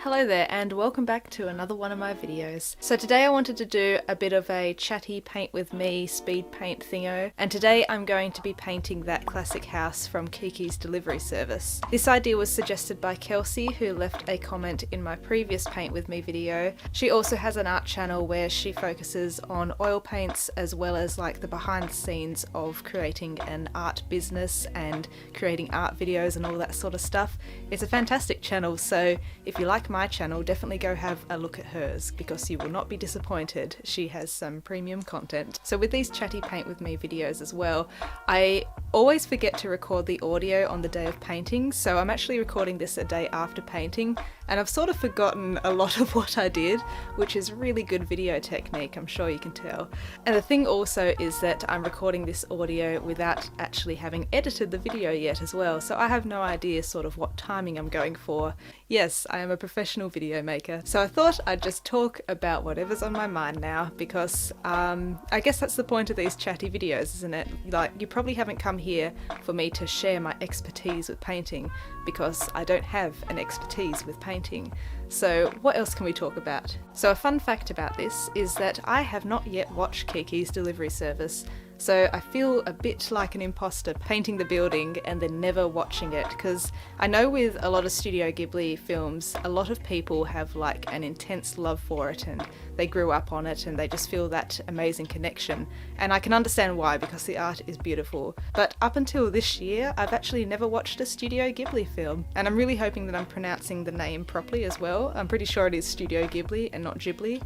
Hello there and welcome back to another one of my videos. So today I wanted to do a bit of a chatty paint with me speed paint thingo, and today I'm going to be painting that classic house from Kiki's Delivery Service. This idea was suggested by Kelsey, who left a comment in my previous paint with me video. She also has an art channel where she focuses on oil paints as well as like the behind the scenes of creating an art business and creating art videos and all that sort of stuff. It's a fantastic channel, so if you like my channel, definitely go have a look at hers because you will not be disappointed. She has some premium content. So with these chatty paint with me videos as well, I always forget to record the audio on the day of painting, so I'm actually recording this a day after painting, and I've sort of forgotten a lot of what I did, which is really good video technique, I'm sure you can tell. And the thing also is that I'm recording this audio without actually having edited the video yet as well, so I have no idea sort of what timing I'm going for. Yes, I am a professional video maker, so I thought I'd just talk about whatever's on my mind now, because I guess that's the point of these chatty videos, isn't it? Like, you probably haven't come here for me to share my expertise with painting, because I don't have an expertise with painting. So what else can we talk about? So a fun fact about this is that I have not yet watched Kiki's Delivery Service. So I feel a bit like an imposter painting the building and then never watching it, because I know with a lot of Studio Ghibli films, a lot of people have like an intense love for it and they grew up on it and they just feel that amazing connection. And I can understand why, because the art is beautiful. But up until this year, I've actually never watched a Studio Ghibli film. And I'm really hoping that I'm pronouncing the name properly as well. I'm pretty sure it is Studio Ghibli and not Ghibli.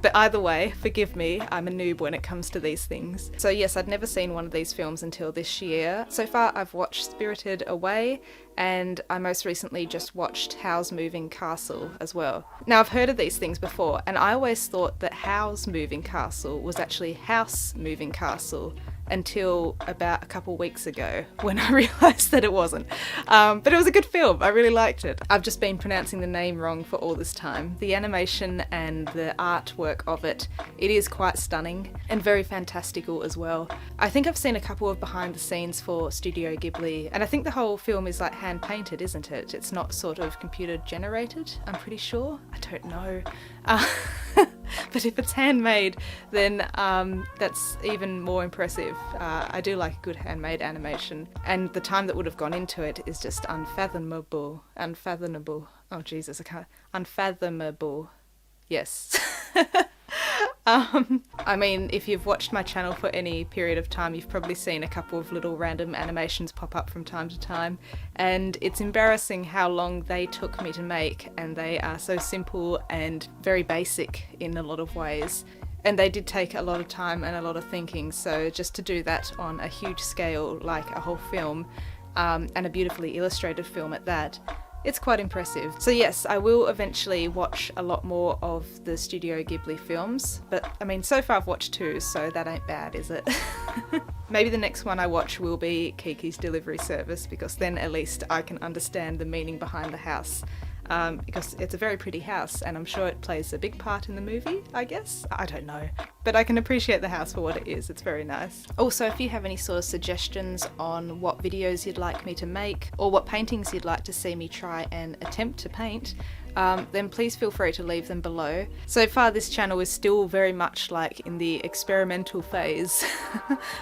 But either way, forgive me, I'm a noob when it comes to these things. So yes, I'd never seen one of these films until this year. So far I've watched Spirited Away, and I most recently just watched Howl's Moving Castle as well. Now I've heard of these things before, and I always thought that Howl's Moving Castle was actually House Moving Castle, until about a couple weeks ago when I realised that it wasn't. But it was a good film, I really liked it. I've just been pronouncing the name wrong for all this time. The animation and the artwork of it, it is quite stunning and very fantastical as well. I think I've seen a couple of behind the scenes for Studio Ghibli, and I think the whole film is like hand painted, isn't it? It's not sort of computer generated, I'm pretty sure. I don't know. But if it's handmade, then that's even more impressive. I do like a good handmade animation, and the time that would have gone into it is just unfathomable. Oh Jesus, I can't. Unfathomable. Yes. I mean, if you've watched my channel for any period of time, you've probably seen a couple of little random animations pop up from time to time, and it's embarrassing how long they took me to make, and they are so simple and very basic in a lot of ways. And they did take a lot of time and a lot of thinking, so just to do that on a huge scale, like a whole film, and a beautifully illustrated film at that, it's quite impressive. So yes, I will eventually watch a lot more of the Studio Ghibli films, but I mean, so far I've watched 2, so that ain't bad, is it? Maybe the next one I watch will be Kiki's Delivery Service, because then at least I can understand the meaning behind the house. Because it's a very pretty house, and I'm sure it plays a big part in the movie, I guess? I don't know. But I can appreciate the house for what it is, it's very nice. Also, if you have any sort of suggestions on what videos you'd like me to make, or what paintings you'd like to see me try and attempt to paint, then please feel free to leave them below. So far this channel is still very much like in the experimental phase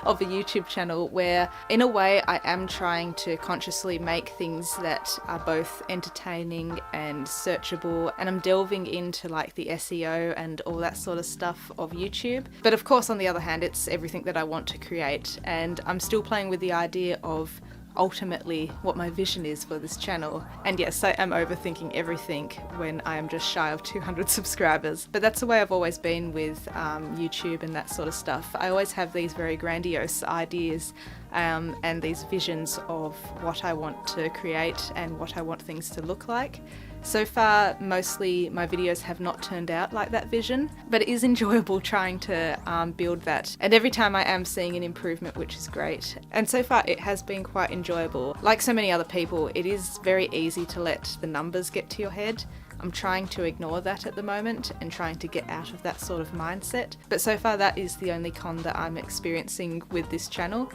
of a YouTube channel, where in a way I am trying to consciously make things that are both entertaining and searchable, and I'm delving into like the SEO and all that sort of stuff of YouTube. But of course, on the other hand, it's everything that I want to create, and I'm still playing with the idea of ultimately what my vision is for this channel. And yes, I am overthinking everything when I am just shy of 200 subscribers, but that's the way I've always been with YouTube and that sort of stuff. I always have these very grandiose ideas and these visions of what I want to create and what I want things to look like. So far, mostly my videos have not turned out like that vision, but it is enjoyable trying to build that. And every time I am seeing an improvement, which is great. And so far it has been quite enjoyable. Like so many other people, it is very easy to let the numbers get to your head. I'm trying to ignore that at the moment and trying to get out of that sort of mindset. But so far that is the only con that I'm experiencing with this channel.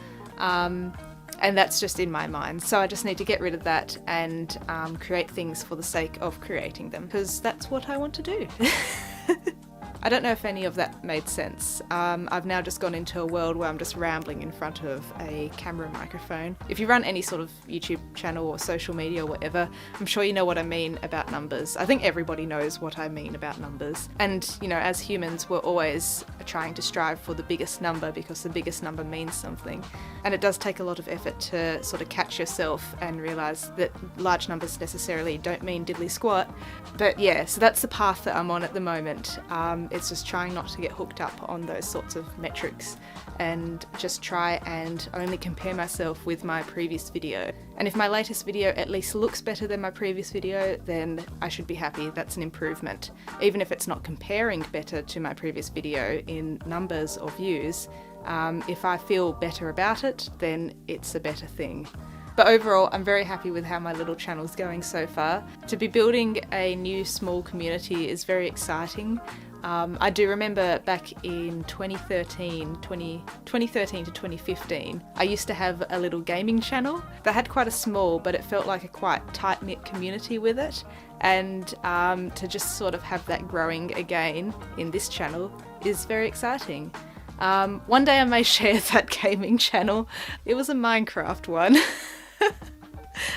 And that's just in my mind. So I just need to get rid of that and create things for the sake of creating them, because that's what I want to do. I don't know if any of that made sense. I've now just gone into a world where I'm just rambling in front of a camera microphone. If you run any sort of YouTube channel or social media or whatever, I'm sure you know what I mean about numbers. I think everybody knows what I mean about numbers. And, you know, as humans, we're always trying to strive for the biggest number because the biggest number means something. And it does take a lot of effort to sort of catch yourself and realise that large numbers necessarily don't mean diddly squat. But yeah, so that's the path that I'm on at the moment. It's just trying not to get hooked up on those sorts of metrics and just try and only compare myself with my previous video. And if my latest video at least looks better than my previous video, then I should be happy. That's an improvement. Even if it's not comparing better to my previous video in numbers or views, if I feel better about it, then it's a better thing. But overall, I'm very happy with how my little channel's going so far. To be building a new small community is very exciting. I do remember back in 2013 to 2015, I used to have a little gaming channel that had quite a small, but it felt like a quite tight-knit community with it. And to just sort of have that growing again in this channel is very exciting. One day I may share that gaming channel. It was a Minecraft one.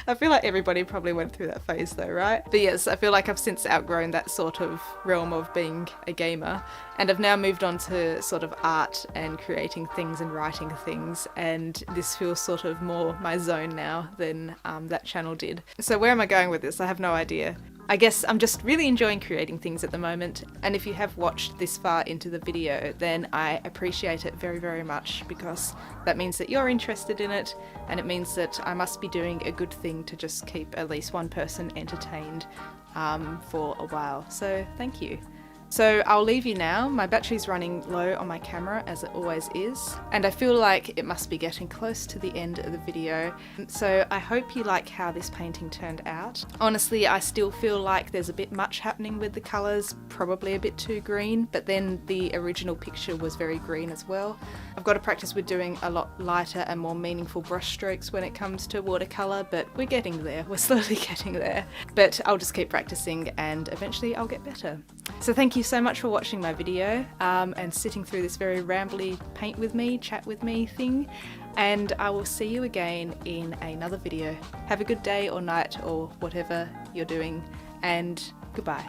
I feel like everybody probably went through that phase though, right? But yes, I feel like I've since outgrown that sort of realm of being a gamer, and I've now moved on to sort of art and creating things and writing things, and this feels sort of more my zone now than that channel did. So where am I going with this? I have no idea. I guess I'm just really enjoying creating things at the moment, and if you have watched this far into the video, then I appreciate it very, very much, because that means that you're interested in it, and it means that I must be doing a good thing to just keep at least one person entertained for a while. So thank you. So I'll leave you now. My battery's running low on my camera, as it always is, and I feel like it must be getting close to the end of the video. So I hope you like how this painting turned out. Honestly, I still feel like there's a bit much happening with the colours, probably a bit too green, but then the original picture was very green as well. I've got to practice with doing a lot lighter and more meaningful brush strokes when it comes to watercolour, but we're getting there. We're slowly getting there. But I'll just keep practicing and eventually I'll get better. So thank you so much for watching my video and sitting through this very rambly paint with me, chat with me thing, and I will see you again in another video. Have a good day or night or whatever you're doing, and goodbye.